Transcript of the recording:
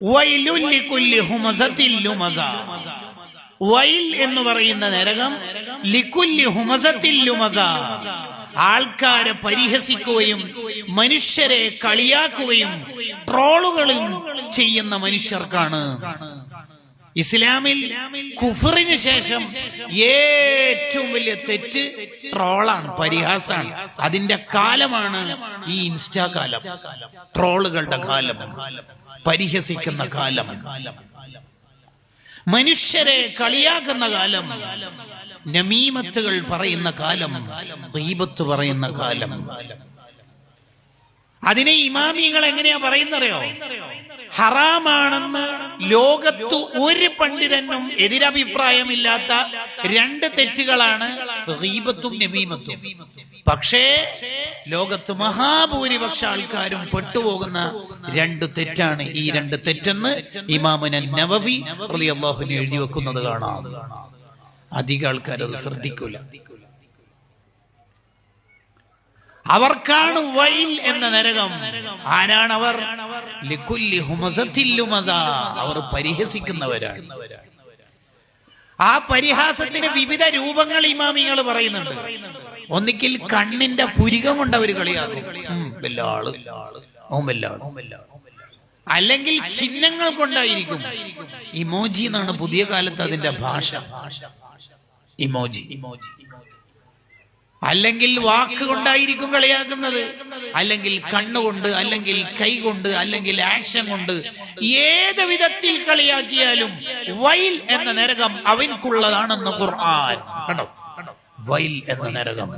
വൈലുൽ ലികുല്ലി ഹുമസത്തിൽ ലുമസ. While എന്ന് പറയുന്ന നരകം ലികുല്ലി ഹുമസത്തിൽ ലുമസ, ആൾക്കാരെ പരിഹസിക്കുകയും മനുഷ്യരെ കളിയാക്കുകയും ട്രോളുകളും ചെയ്യുന്ന മനുഷ്യർക്കാണ്. ഇസ്ലാമിൽ കുഫറിന് ശേഷം ഏറ്റവും വലിയ തെറ്റ് ട്രോളാണ്, പരിഹാസാണ്. അതിന്റെ കാലമാണ് ഈ ഇൻസ്റ്റാ കാലം, ട്രോളുകളുടെ കാലം, പരിഹസിക്കുന്ന കാലം, മനുഷ്യരെ കളിയാക്കുന്ന കാലം, നമീമത്തുകൾ പറയുന്ന കാലം, ഗീബത്ത് പറയുന്ന കാലം. അതിനെ ഇമാമിങ്ങൾ എങ്ങനെയാ പറയുന്നറിയോ? ഹറാമാണെന്ന് ലോകത്ത് ഒരു പണ്ഡിതനും എതിരഭിപ്രായമില്ലാത്ത രണ്ട് തെറ്റുകളാണ് ഗീബത്തും നമീമത്തും. പക്ഷേ ലോകത്ത് മഹാഭൂരിപക്ഷ ആൾക്കാരും പെട്ടുപോകുന്ന രണ്ട് തെറ്റാണ് ഈ രണ്ട് തെറ്റെന്ന് ഇമാമുന നവവി റളിയല്ലാഹു അൻഹു എഴുതി വെക്കുന്നത് കാണാം. അധിക ആൾക്കാർ അത് ശ്രദ്ധിക്കൂല. അവർക്കാണ് വൈൽ എന്ന നരകം. ആരാണ് അവർ? ലികുല്ലി ഹുമസത്തിൽ ലുമസ, അവർ പരിഹസിക്കുന്നവരാണ്. ആ പരിഹാസത്തിന് വിവിധ രൂപങ്ങൾ ഇമാമിങ്ങൾ പറയുന്നുണ്ട്. ഒന്നിക്കിൽ കണ്ണിന്റെ പുരികം കൊണ്ട് അവർ കളിയാക്കും, അല്ലെങ്കിൽ ചിഹ്നങ്ങൾ കൊണ്ടായിരിക്കും. ഇമോജി എന്നാണ് പുതിയ കാലത്ത് അതിന്റെ ഭാഷ, ഇമോജി. അല്ലെങ്കിൽ വാക്കുകൊണ്ടായിരിക്കും കളിയാക്കുന്നത്, അല്ലെങ്കിൽ കണ്ണുകൊണ്ട്, അല്ലെങ്കിൽ കൈ കൊണ്ട്, അല്ലെങ്കിൽ ആക്ഷൻ കൊണ്ട്. ഏത് വിധത്തിൽ കളിയാക്കിയാലും വൈൽ എന്ന നരകം അവൻക്കുള്ളതാണെന്ന് ഖുർആൻ. കണ്ടോ, വൈൽ എന്ന നരകം.